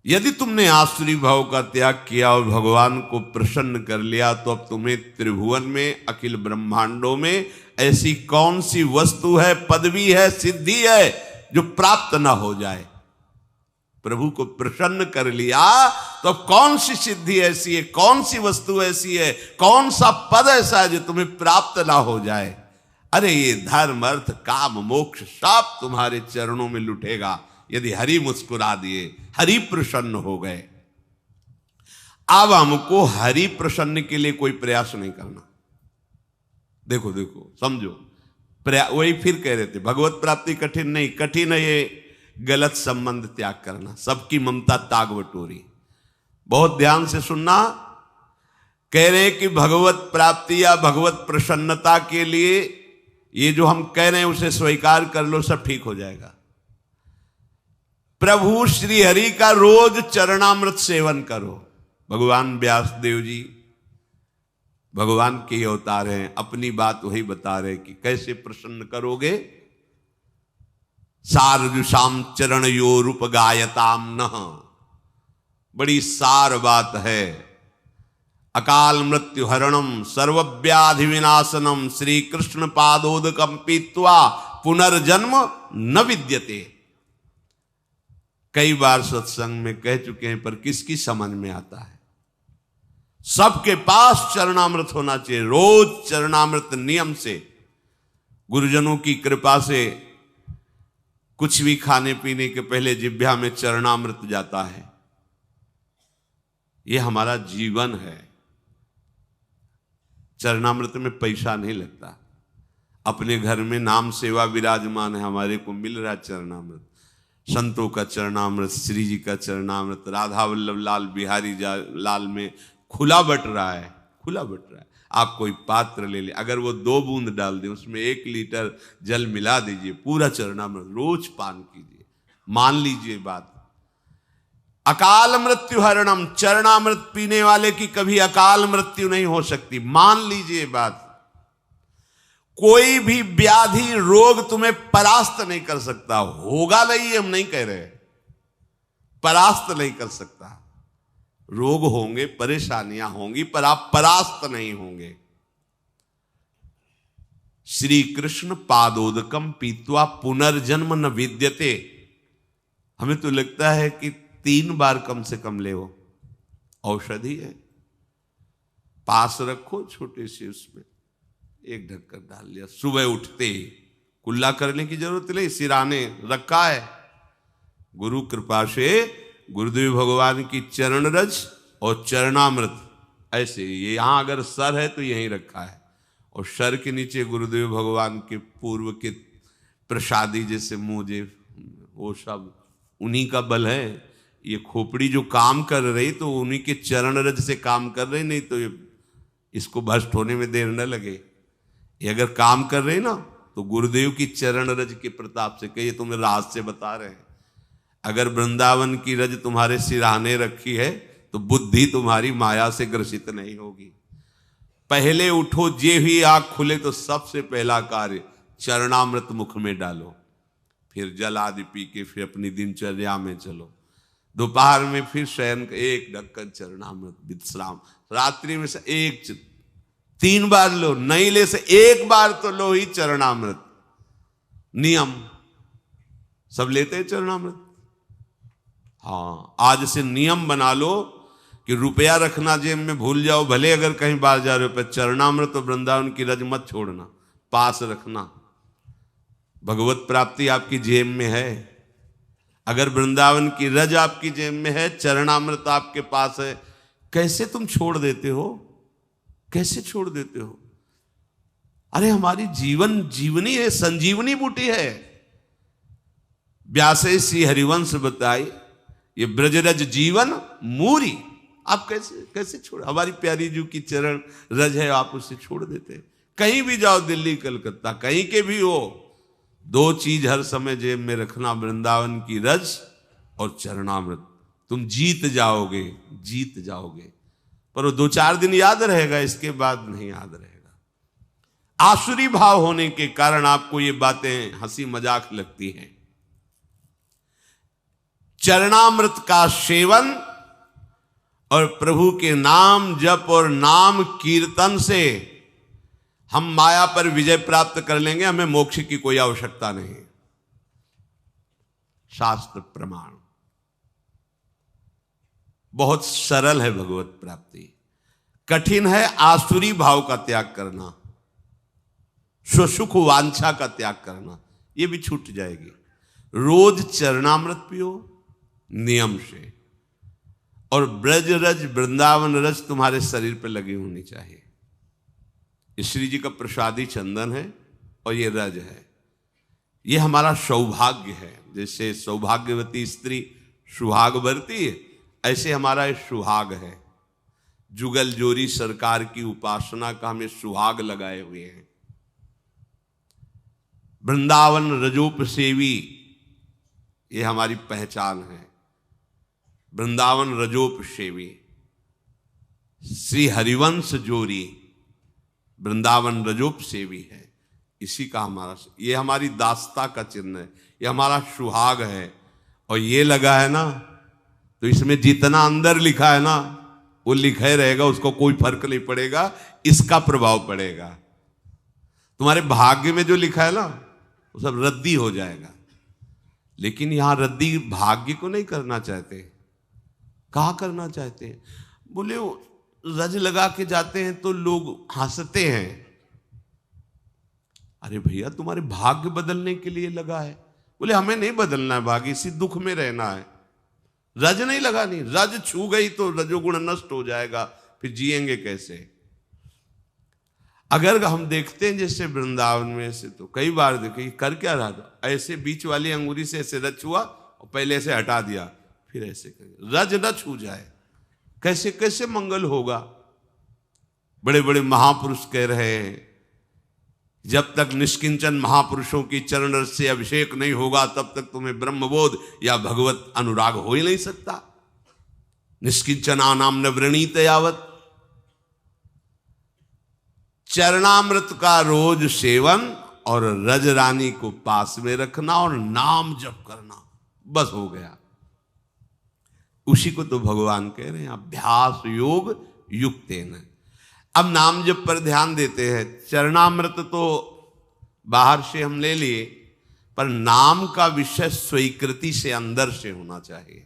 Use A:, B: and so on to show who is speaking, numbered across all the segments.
A: यदि तुमने आसुरी भाव का त्याग किया और भगवान को प्रसन्न कर लिया तो अब तुम्हें त्रिभुवन में, अखिल ब्रह्मांडों में ऐसी कौन सी वस्तु है, पदवी है, सिद्धि है जो प्राप्त ना हो जाए। प्रभु को प्रसन्न कर लिया तो अब कौन सी सिद्धि ऐसी है, कौन सी वस्तु ऐसी है, कौन सा पद ऐसा है जो तुम्हें प्राप्त ना हो जाए। अरे ये धर्म अर्थ काम मोक्ष सब तुम्हारे चरणों में लुटेगा यदि हरि मुस्कुरा दिए, हरि प्रसन्न हो गए। अब हमको हरि प्रसन्न के लिए कोई प्रयास नहीं करना। देखो देखो समझो, वही फिर कह रहे थे भगवत प्राप्ति कठिन नहीं, कठिन है ये गलत संबंध त्याग करना, सबकी ममता ताग बटोरी। बहुत ध्यान से सुनना, कह रहे कि भगवत प्राप्ति या भगवत प्रसन्नता के लिए ये जो हम कह रहे हैं उसे स्वीकार कर लो, सब ठीक हो जाएगा। प्रभु श्री हरि का रोज चरणामृत सेवन करो। भगवान व्यासदेव जी भगवान के अवतार हैं, अपनी बात वही बता रहे कि कैसे प्रसन्न करोगे। सारजुषाम चरण यो रूप गायताम न, बड़ी सार बात है। अकाल मृत्यु हरणम सर्वव्याधि विनाशनम श्री कृष्ण पादोदकम पीत्वा पुनर्जन्म न विद्यते। कई बार सत्संग में कह चुके हैं पर किसकी समझ में आता है। सबके पास चरणामृत होना चाहिए, रोज चरणामृत नियम से, गुरुजनों की कृपा से कुछ भी खाने पीने के पहले जिह्वा में चरणामृत जाता है। यह हमारा जीवन है। चरणामृत में पैसा नहीं लगता। अपने घर में नाम सेवा विराजमान है, हमारे को मिल रहा है चरणामृत। संतों का चरणामृत, श्री जी का चरणामृत राधा वल्लभ लाल बिहारी लाल में खुला बट रहा है, खुला बट रहा है। आप कोई पात्र ले ले, अगर वो 2 बूंद डाल दें उसमें 1 लीटर जल मिला दीजिए, पूरा चरणामृत रोज पान कीजिए। मान लीजिए बात। अकाल मृत्यु हरणम, चरणामृत पीने वाले की कभी अकाल मृत्यु नहीं हो सकती। मान लीजिए बात। कोई भी व्याधि रोग तुम्हें परास्त नहीं कर सकता। होगा नहीं, हम नहीं कह रहे, परास्त नहीं कर सकता। रोग होंगे, परेशानियां होंगी, पर आप परास्त नहीं होंगे। श्री कृष्ण पादोदकम पीत्वा पुनर्जन्म न विद्यते। हमें तो लगता है कि 3 बार कम से कम ले, वो औषधि है। पास रखो छोटे से, उसमें 1 ढक्कन डाल लिया, सुबह उठते ही कुल्ला करने की जरूरत नहीं, सिराने रखा है। गुरु कृपा से गुरुदेव भगवान की चरण रज और चरणामृत ऐसे, ये यहां अगर सर है तो यहीं रखा है, और सर के नीचे गुरुदेव भगवान के पूर्व के प्रसादी जैसे मुझे, वो सब उन्हीं का बल है। ये खोपड़ी जो काम कर रही तो उन्हीं के चरण रज से काम कर रही, नहीं तो इसको भ्रष्ट होने में देर न लगे। ये अगर काम कर रहे ना तो गुरुदेव की चरण रज के प्रताप से, कहिए तुम्हें राज से बता रहे हैं। अगर वृंदावन की रज तुम्हारे सिराने रखी है तो बुद्धि तुम्हारी माया से ग्रसित नहीं होगी। पहले उठो, जे ही आंख खुले तो सबसे पहला कार्य चरणामृत मुख में डालो, फिर जल आदि पी के फिर अपनी दिनचर्या में चलो। दोपहर में फिर शयन 1 ढक्कन चरणामृत विश्राम। रात्रि में से 3 बार लो, नहीं ले से 1 बार तो लो ही चरणामृत। नियम सब लेते हैं चरणामृत। हाँ, आज से नियम बना लो कि रुपया रखना जेब में भूल जाओ, भले अगर कहीं बाहर जा रहे हो, पर चरणामृत तो वृंदावन की रज मत छोड़ना, पास रखना। भगवत प्राप्ति आपकी जेब में है। अगर वृंदावन की रज आपकी जेब में है, चरणामृत आपके पास है, कैसे तुम छोड़ देते हो? कैसे छोड़ देते हो? अरे हमारी जीवन जीवनी है, संजीवनी बूटी है। व्यासे सी हरिवंश बताई, ये ब्रजरज जीवन मूरी। आप कैसे कैसे छोड़? हमारी प्यारी जी की चरण रज है, आप उसे छोड़ देते। कहीं भी जाओ, दिल्ली कलकत्ता कहीं के भी हो, 2 चीज हर समय जेब में रखना, वृंदावन की रज और चरणामृत। तुम जीत जाओगे, जीत जाओगे। पर वो 2-4 दिन याद रहेगा, इसके बाद नहीं याद रहेगा। आसुरी भाव होने के कारण आपको ये बातें हंसी मजाक लगती हैं। चरणामृत का सेवन और प्रभु के नाम जप और नाम कीर्तन से हम माया पर विजय प्राप्त कर लेंगे, हमें मोक्ष की कोई आवश्यकता नहीं। शास्त्र प्रमाण बहुत सरल है भगवत प्राप्ति, कठिन है आसुरी भाव का त्याग करना, स्वसुख वांछा का त्याग करना, ये भी छूट जाएगी। रोज चरणामृत पियो नियम से, और ब्रज रज वृंदावन रज तुम्हारे शरीर पर लगी होनी चाहिए। श्री जी का प्रसादी चंदन है और ये रज है, ये हमारा सौभाग्य है। जैसे सौभाग्यवती स्त्री सुहाग भरती है, ऐसे हमारा ये सुहाग है। जुगल जोरी सरकार की उपासना का हमें सुहाग लगाए हुए हैं। वृंदावन रजोप सेवी, ये हमारी पहचान है। वृंदावन रजोप सेवी, श्री हरिवंश जोरी वृंदावन रजोप सेवी है। इसी का हमारा, ये हमारी दास्ता का चिन्ह है, ये हमारा सुहाग है। और ये लगा है ना, तो इसमें जितना अंदर लिखा है ना वो लिखा ही रहेगा, उसको कोई फर्क नहीं पड़ेगा, इसका प्रभाव पड़ेगा। तुम्हारे भाग्य में जो लिखा है ना वो सब रद्दी हो जाएगा। लेकिन यहां रद्दी भाग्य को नहीं करना चाहते। कहा करना चाहते हैं? बोले रज लगा के जाते हैं तो लोग हंसते हैं। अरे भैया तुम्हारे भाग्य बदलने के लिए लगा है। बोले हमें नहीं बदलना है भाग्य, इसी दुख में रहना है। रज नहीं लगानी, रज छू गई तो रजोगुण नष्ट हो जाएगा, फिर जिएंगे कैसे? अगर हम देखते हैं जैसे वृंदावन में से, तो कई बार देखे कर क्या रहा था, ऐसे बीच वाली अंगुली से ऐसे रज छुआ और पहले से हटा दिया, फिर ऐसे कर, रज न छू जाए, कैसे कैसे मंगल होगा? बड़े बड़े महापुरुष कह रहे हैं जब तक निष्किंचन महापुरुषों की चरण रस से अभिषेक नहीं होगा तब तक तुम्हें ब्रह्मबोध या भगवत अनुराग हो ही नहीं सकता। निष्किंचना नाम न वृणीत यावत। चरणामृत का रोज सेवन और रज रानी को पास में रखना और नाम जप करना, बस हो गया। उसी को तो भगवान कह रहे हैं अभ्यास योग युक्तेन। अब नाम जप पर ध्यान देते हैं। चरणामृत तो बाहर से हम ले लिए, पर नाम का विषय स्वीकृति से अंदर से होना चाहिए।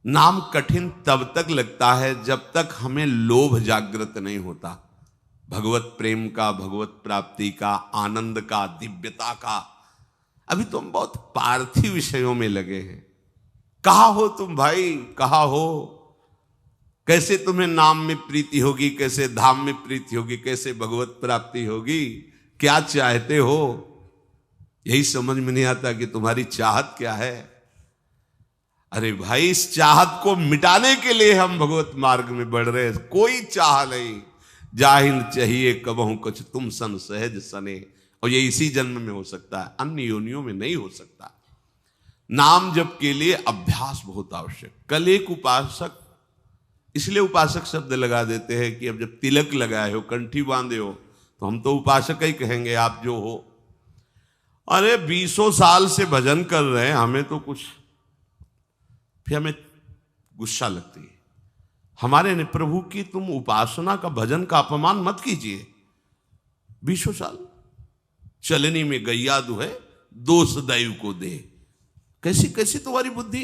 A: नाम कठिन तब तक लगता है जब तक हमें लोभ जागृत नहीं होता, भगवत प्रेम का, भगवत प्राप्ति का, आनंद का, दिव्यता का। अभी तो हम बहुत पार्थिव विषयों में लगे हैं। कहा हो तुम भाई, कहा हो? कैसे तुम्हें नाम में प्रीति होगी, कैसे धाम में प्रीति होगी, कैसे भगवत प्राप्ति होगी? क्या चाहते हो? यही समझ में नहीं आता कि तुम्हारी चाहत क्या है। अरे भाई, इस चाहत को मिटाने के लिए हम भगवत मार्ग में बढ़ रहे हैं। कोई चाह नहीं, जाहिन चाहिए कबहू कुछ तुम सन सहज सने। और ये इसी जन्म में हो सकता है, अन्य योनियों में नहीं हो सकता। नाम जप के लिए अभ्यास बहुत आवश्यक। कल एक उपासक, इसलिए उपासक शब्द लगा देते हैं कि अब जब तिलक लगाए हो, कंठी बांधे हो, तो हम तो उपासक ही कहेंगे आप जो हो। अरे 20 साल से भजन कर रहे हैं, हमें तो कुछ, फिर हमें गुस्सा लगती है हमारे ने, प्रभु की तुम उपासना का, भजन का अपमान मत कीजिए। 20 साल चलनी में गैया दुहे, दोष दैव को दे। कैसी कैसी तुम्हारी बुद्धि?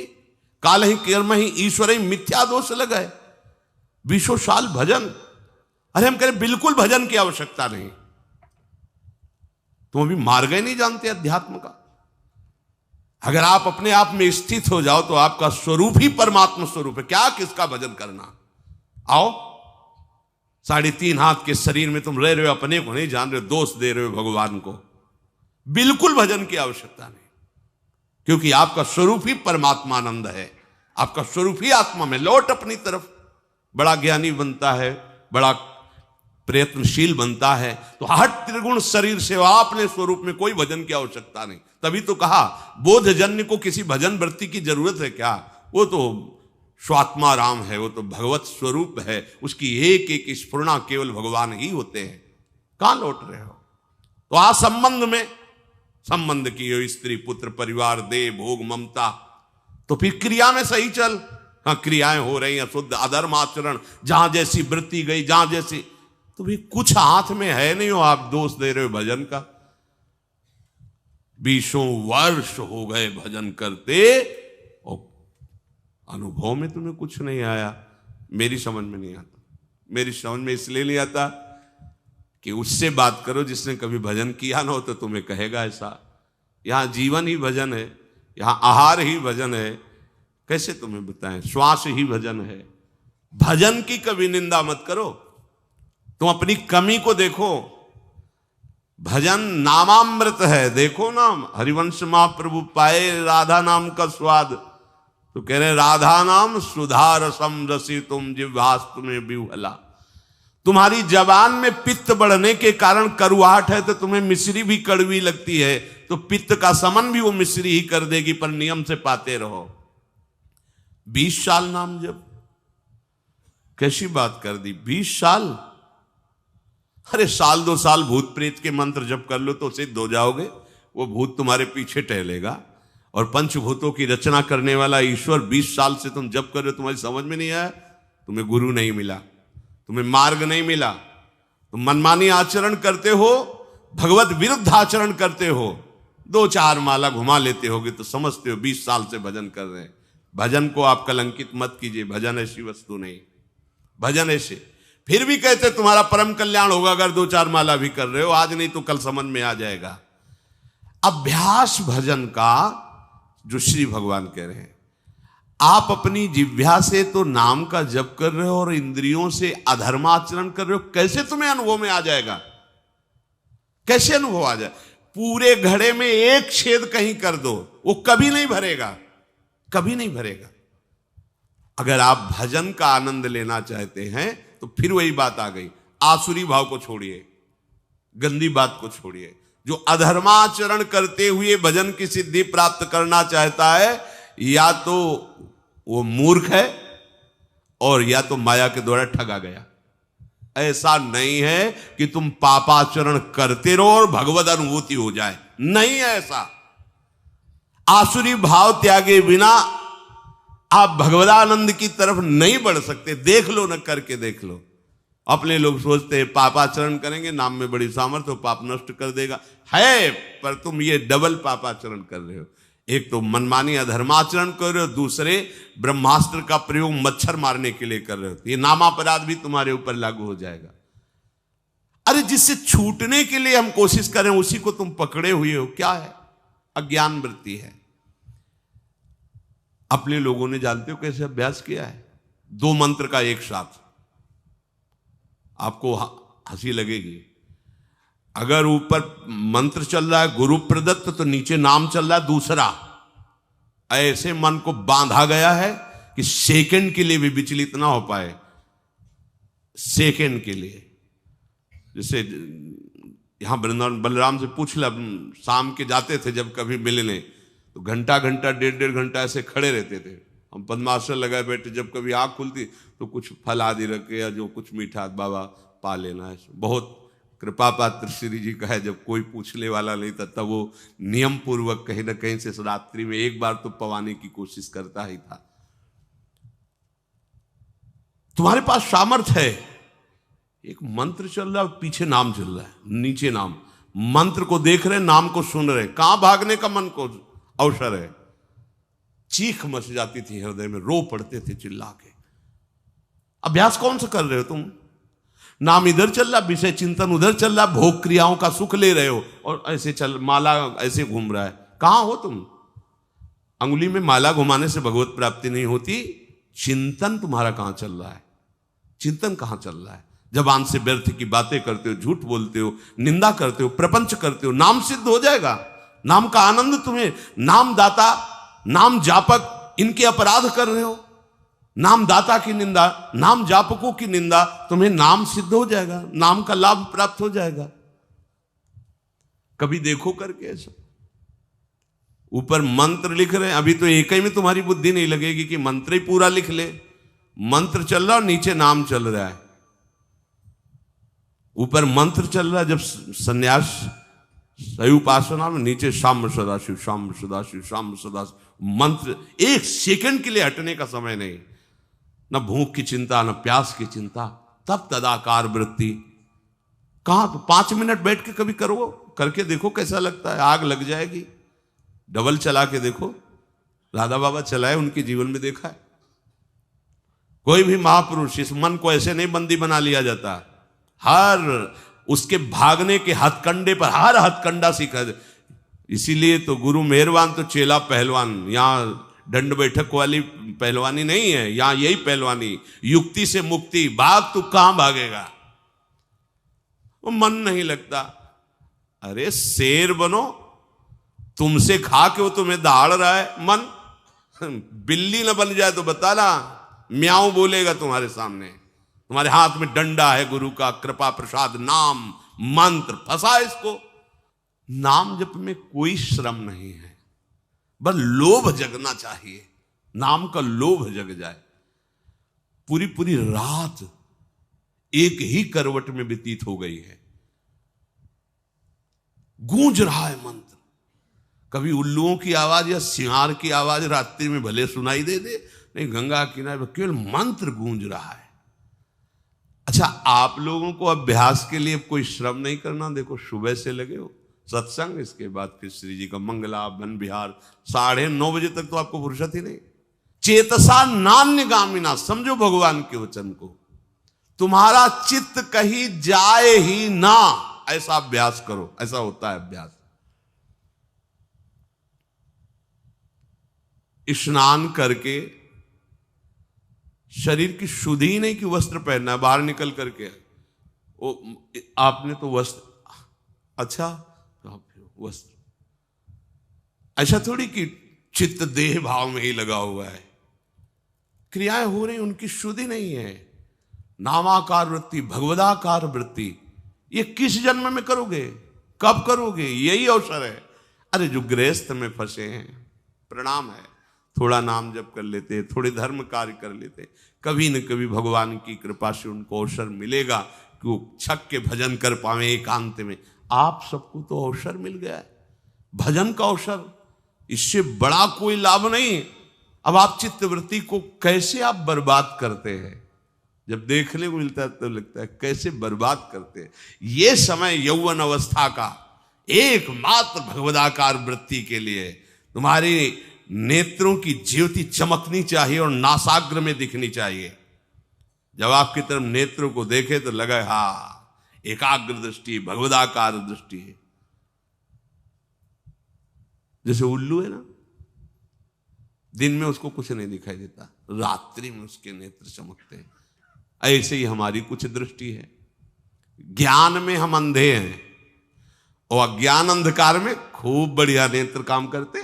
A: काल ही कर्म ही ईश्वर ही मिथ्या दोष लगाए। 20 साल भजन। अरे हम कह रहे बिल्कुल भजन की आवश्यकता नहीं। तुम अभी मार्ग ही नहीं जानते अध्यात्म का। अगर आप अपने आप में स्थित हो जाओ तो आपका स्वरूप ही परमात्मा स्वरूप है। क्या किसका भजन करना? आओ, 3.5 हाथ के शरीर में तुम रह रहे हो, अपने को नहीं जान रहे हो, दोष दे रहे हो भगवान को। बिल्कुल भजन की आवश्यकता नहीं, क्योंकि आपका स्वरूप ही परमात्मानंद है। आपका स्वरूप ही आत्मा में। लौट अपनी तरफ। बड़ा ज्ञानी बनता है, बड़ा प्रयत्नशील बनता है, तो हट त्रिगुण शरीर से अपने स्वरूप में कोई भजन की आवश्यकता नहीं। तभी तो कहा बोधजन्य को किसी भजन वृत्ति की जरूरत है क्या? वो तो स्वात्मा राम है, वो तो भगवत स्वरूप है। उसकी एक एक स्फुरना केवल भगवान ही होते हैं। कहां लौट रहे हो? तो आ संबंध में संबंध की हो, स्त्री पुत्र परिवार दे भोग ममता, तो फिर क्रिया में सही चल। हाँ, क्रियाएं हो रही हैं शुद्ध, अधर्म आचरण, जहां जैसी वृत्ति गई, जहां जैसी, तो भी कुछ हाथ में है नहीं हो, आप दोष दे रहे हो भजन का। 20 वर्ष हो गए भजन करते और अनुभव में तुम्हें कुछ नहीं आया। मेरी समझ में नहीं आता। मेरी समझ में इसलिए नहीं आता कि उससे बात करो जिसने कभी भजन किया ना हो, तो तुम्हें कहेगा ऐसा। यहां जीवन ही भजन है, यहां आहार ही भजन है, कैसे तुम्हें बताएं, श्वास ही भजन है। भजन की कभी निंदा मत करो, तुम अपनी कमी को देखो। भजन नामामृत है, देखो ना, हरिवंश महाप्रभु पाए राधा नाम का स्वाद, तो कह रहे राधा नाम सुधा रसम रसी तुम जिह्वास्तु में विह्वला। तुम्हारी जबान में पित्त बढ़ने के कारण करुआहट है, तो तुम्हें मिश्री भी कड़वी लगती है, तो पित्त का समन भी वो मिश्री ही कर देगी, पर नियम से पाते रहो। 20 साल नाम जप, कैसी बात कर दी, 20 साल। अरे साल 2 साल भूत प्रेत के मंत्र जप कर लो तो सिद्ध हो जाओगे, वो भूत तुम्हारे पीछे टहलेगा। और पंचभूतों की रचना करने वाला ईश्वर 20 साल से तुम जप कर रहे हो, तुम्हारी समझ में नहीं आया, तुम्हें गुरु नहीं मिला, तुम्हें मार्ग नहीं मिला, तुम मनमानी आचरण करते हो, भगवत विरुद्ध आचरण करते हो, 2-4 माला घुमा लेते होगे तो समझते हो 20 साल से भजन कर रहे हैं। भजन को आप कलंकित मत कीजिए, भजन ऐसी वस्तु नहीं। भजन ऐसे फिर भी कहते तुम्हारा परम कल्याण होगा अगर 2-4 माला भी कर रहे हो, आज नहीं तो कल समझ में आ जाएगा। अभ्यास भजन का जो श्री भगवान कह रहे हैं, आप अपनी जिह्वा से तो नाम का जप कर रहे हो और इंद्रियों से अधर्माचरण कर रहे हो, कैसे तुम्हें अनुभव में आ जाएगा? कैसे अनुभव आ जाए? पूरे घड़े में एक छेद कहीं कर दो, वो कभी नहीं भरेगा, कभी नहीं भरेगा। अगर आप भजन का आनंद लेना चाहते हैं तो फिर वही बात आ गई, आसुरी भाव को छोड़िए, गंदी बात को छोड़िए। जो अधर्माचरण करते हुए भजन की सिद्धि प्राप्त करना चाहता है, या तो वो मूर्ख है और या तो माया के द्वारा ठगा गया। ऐसा नहीं है कि तुम पापाचरण करते रहो और भगवत अनुभूति हो जाए, नहीं है ऐसा। आसुरी भाव त्यागे बिना आप भगवदानंद की तरफ नहीं बढ़ सकते। देख लो ना, करके देख लो। अपने लोग सोचते हैं पापाचरण करेंगे, नाम में बड़ी सामर्थ्य हो, पाप नष्ट कर देगा, है, पर तुम ये डबल पापाचरण कर रहे हो। एक तो मनमानी अधर्माचरण कर रहे हो, दूसरे ब्रह्मास्त्र का प्रयोग मच्छर मारने के लिए कर रहे हो। ये नामापराध भी तुम्हारे ऊपर लागू हो जाएगा। अरे जिससे छूटने के लिए हम कोशिश करें उसी को तुम पकड़े हुए हो, क्या है? अज्ञान वृत्ति है। अपने लोगों ने जानते हो कैसे अभ्यास किया है? 2 मंत्र का एक साथ, आपको हंसी लगेगी। अगर ऊपर मंत्र चल रहा है गुरु प्रदत्त, तो नीचे नाम चल रहा है दूसरा। ऐसे मन को बांधा गया है कि सेकंड के लिए भी विचलित ना हो पाए, सेकंड के लिए। जैसे यहां वृंदावन बलराम से पूछ ला, शाम के जाते थे जब कभी मिलने, तो घंटा घंटा 1.5 घंटा ऐसे खड़े रहते थे। हम पद्मासन लगाए बैठे, जब कभी आंख खुलती तो कुछ फल आदि रखे या जो कुछ मीठा, बाबा पा लेना है। बहुत कृपा पात्र श्री जी का है, जब कोई पूछने वाला नहीं था तब वो नियम पूर्वक कहीं ना कहीं से रात्रि में एक बार तो पवाने की कोशिश करता ही था। तुम्हारे पास सामर्थ्य है, एक मंत्र चल रहा है, पीछे नाम चल रहा है, नीचे नाम, मंत्र को देख रहे, नाम को सुन रहे, कहां भागने का मन को अवसर है। चीख मच जाती थी हृदय में, रो पड़ते थे चिल्ला के। अभ्यास कौन सा कर रहे हो तुम? नाम इधर चल रहा, विषय चिंतन उधर चल रहा, भोग क्रियाओं का सुख ले रहे हो, और ऐसे चल माला ऐसे घूम रहा है। कहां हो तुम? अंगुली में माला घुमाने से भगवत प्राप्ति नहीं होती। चिंतन तुम्हारा कहां चल रहा है? चिंतन कहां चल रहा है? जबान से व्यर्थ की बातें करते हो, झूठ बोलते हो, निंदा करते हो, प्रपंच करते हो, नाम सिद्ध हो जाएगा। नाम का आनंद तुम्हें, नाम दाता, नाम जापक, इनके अपराध कर रहे हो। नाम दाता की निंदा, नाम जापकों की निंदा, तुम्हें नाम सिद्ध हो जाएगा, नाम का लाभ प्राप्त हो जाएगा। कभी देखो करके ऐसा। ऊपर मंत्र लिख रहे हैं, अभी तो एक ही में तुम्हारी बुद्धि नहीं लगेगी कि मंत्र ही पूरा लिख ले। मंत्र चल रहा और नीचे नाम चल रहा है। ऊपर मंत्र चल रहा है, जब सन्यास सही उपासना में नीचे शाम सदाशिव, शाम सदाशिव, शाम सदाशिव मंत्र, एक सेकंड के लिए हटने का समय नहीं, न भूख की चिंता न प्यास की चिंता, तब तदाकार वृत्ति। कहां तो 5 मिनट बैठ के कभी करो, करके देखो कैसा लगता है, आग लग जाएगी। डबल चला के देखो, राधा बाबा चलाए, उनके जीवन में देखा है। कोई भी महापुरुष, इस मन को ऐसे नहीं बंदी बना लिया जाता, हर उसके भागने के हथकंडे पर हर हथकंडा सीखा। इसीलिए तो गुरु मेहरबान तो चेला पहलवान। यहां दंड बैठक वाली पहलवानी नहीं है, यहां यही पहलवानी, युक्ति से मुक्ति। भाग तू कहां भागेगा, वो मन नहीं लगता। अरे शेर बनो, तुमसे खा के वो तुम्हें दहाड़ रहा है। मन बिल्ली ना बन जाए तो बताना, म्याऊं बोलेगा तुम्हारे सामने। तुम्हारे हाथ में डंडा है गुरु का, कृपा प्रसाद नाम मंत्र, फंसा इसको। नाम जप में कोई श्रम नहीं है, बस लोभ जगना चाहिए, नाम का लोभ जग जाए। पूरी पूरी रात एक ही करवट में व्यतीत हो गई है, गूंज रहा है मंत्र। कभी उल्लुओं की आवाज या सिंहार की आवाज रात्रि में भले सुनाई दे, नहीं, गंगा किनारे केवल मंत्र गूंज रहा है। अच्छा, आप लोगों को अभ्यास के लिए कोई श्रम नहीं करना। देखो सुबह से लगे हो सत्संग, इसके बाद फिर श्री जी का मंगला वन विहार, 9:30 बजे तक तो आपको फुर्सत ही नहीं। चेतसा नान्य गामिना, समझो भगवान के वचन को, तुम्हारा चित्त कहीं जाए ही ना, ऐसा अभ्यास करो। ऐसा होता है अभ्यास। स्नान करके शरीर की शुद्धि ही नहीं कि वस्त्र पहनना है, बाहर निकल करके वो आपने तो वस्त्र, अच्छा वस्त्र, ऐसा थोड़ी कि चित्त देह भाव में ही लगा हुआ है। क्रियाएं हो रही, उनकी शुद्धि नहीं है। नामाकार वृत्ति, भगवदाकार वृत्ति, ये किस जन्म में करोगे, कब करोगे, यही अवसर है। अरे जो गृहस्थ में फंसे हैं, प्रणाम है, थोड़ा नाम जप कर लेते, थोड़े धर्म कार्य कर लेते, कभी न कभी भगवान की कृपा से उनको अवसर मिलेगा कि वो छक के भजन कर पावे एकांत में। आप सबको तो अवसर मिल गया है, भजन का अवसर, इससे बड़ा कोई लाभ नहीं। अब आप चित्तवृत्ति को कैसे आप बर्बाद करते हैं, जब देखने को मिलता है तो लगता है कैसे बर्बाद करते हैं। ये समय यौवन अवस्था का एकमात्र भगवदाकार वृत्ति के लिए तुम्हारी नेत्रों की ज्योति चमकनी चाहिए और नासाग्र में दिखनी चाहिए। जब आपकी तरफ नेत्रों को देखे तो लगे हाँ एकाग्र दृष्टि, भगवदाकार दृष्टि है। जैसे उल्लू है ना, दिन में उसको कुछ नहीं दिखाई देता, रात्रि में उसके नेत्र चमकते हैं। ऐसे ही हमारी कुछ दृष्टि है। ज्ञान में हम अंधे हैं और अज्ञान अंधकार में खूब बढ़िया नेत्र काम करते।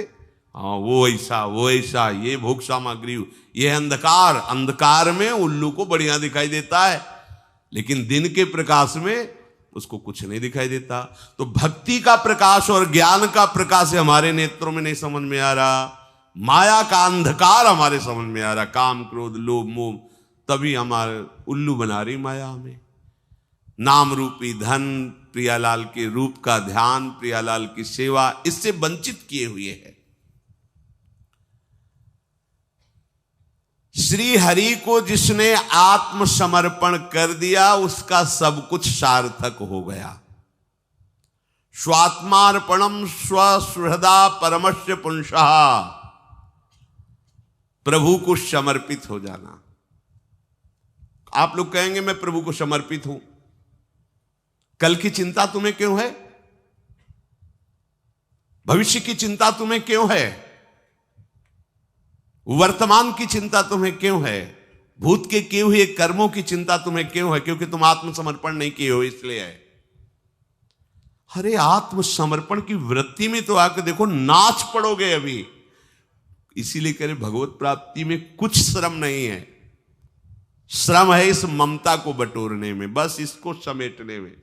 A: हाँ वो ऐसा, ये भोग सामग्री, ये अंधकार, अंधकार में उल्लू को बढ़िया दिखाई देता है, लेकिन दिन के प्रकाश में उसको कुछ नहीं दिखाई देता। तो भक्ति का प्रकाश और ज्ञान का प्रकाश हमारे नेत्रों में नहीं समझ में आ रहा, माया का अंधकार हमारे समझ में आ रहा, काम क्रोध लोभ मोह, तभी हमारे उल्लू बना रही माया हमें। नाम रूपी धन, प्रियालाल के रूप का ध्यान, प्रियालाल की सेवा, इससे वंचित किए हुए है। श्री हरि को जिसने आत्मसमर्पण कर दिया उसका सब कुछ सार्थक हो गया। स्वात्मार्पणम स्वसुहृदा परमस्य पुंसः, प्रभु को समर्पित हो जाना। आप लोग कहेंगे मैं प्रभु को समर्पित हूं, कल की चिंता तुम्हें क्यों है, भविष्य की चिंता तुम्हें क्यों है, वर्तमान की चिंता तुम्हें क्यों है, भूत के किए हुए कर्मों की चिंता तुम्हें क्यों है? क्योंकि तुम आत्मसमर्पण नहीं किए हो इसलिए है। अरे आत्मसमर्पण की वृत्ति में तो आकर देखो, नाच पड़ोगे अभी। इसीलिए कह रहे भगवत प्राप्ति में कुछ श्रम नहीं है, श्रम है इस ममता को बटोरने में, बस इसको समेटने में।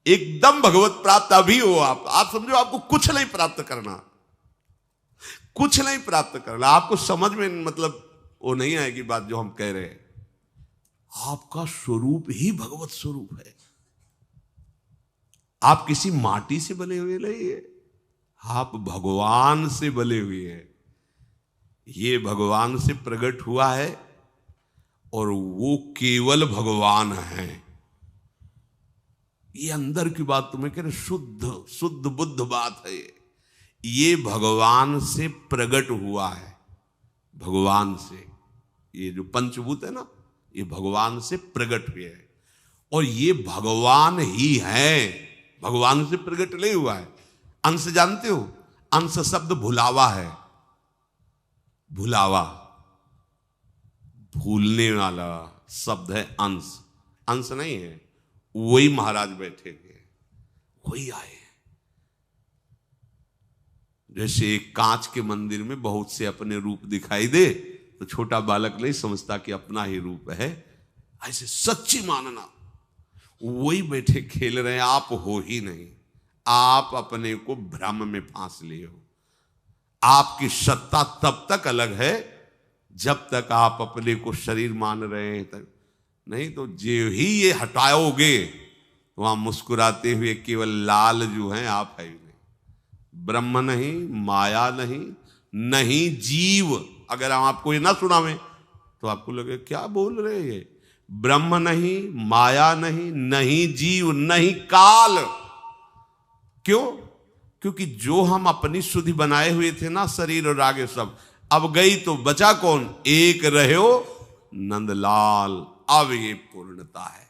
A: एकदम भगवत प्राप्त अभी हो आप समझो आपको कुछ नहीं प्राप्त करना, कुछ नहीं प्राप्त करना। आपको समझ में मतलब वो नहीं आएगी बात जो हम कह रहे हैं। आपका स्वरूप ही भगवत स्वरूप है, आप किसी माटी से बने हुए नहीं है, आप भगवान से बने हुए हैं। ये भगवान से प्रकट हुआ है और वो केवल भगवान है। ये अंदर की बात तुम्हें कह रहे, शुद्ध शुद्ध बुद्ध बात है। ये भगवान से प्रकट हुआ है, भगवान से। ये जो पंचभूत है ना, ये भगवान से प्रकट हुए हैं और ये भगवान ही है, भगवान से प्रकट नहीं हुआ है। अंश जानते हो, अंश शब्द भुलावा है। भुलावा, भूलने वाला शब्द है अंश। अंश नहीं है, वही महाराज बैठे हुए, वही आए। जैसे एक कांच के मंदिर में बहुत से अपने रूप दिखाई दे तो छोटा बालक नहीं समझता कि अपना ही रूप है, ऐसे सच्ची मानना। वही बैठे खेल रहे हैं, आप हो ही नहीं। आप अपने को भ्रम में फांस लिए हो। आपकी सत्ता तब तक अलग है जब तक आप अपने को शरीर मान रहे हैं तक, नहीं तो जो ही ये हटाओगे वहां मुस्कुराते हुए केवल लाल जो है आप है ही नहीं। ब्रह्म नहीं, माया नहीं, नहीं जीव। अगर हम आपको ये ना सुनावें तो आपको लगे क्या बोल रहे हैं ये। ब्रह्म नहीं, माया नहीं, नहीं जीव, नहीं काल। क्यों? क्योंकि जो हम अपनी शुद्धि बनाए हुए थे ना, शरीर और आगे सब, अब गई तो बचा कौन? एक रहो नंदलाल। अब ये पूर्णता है।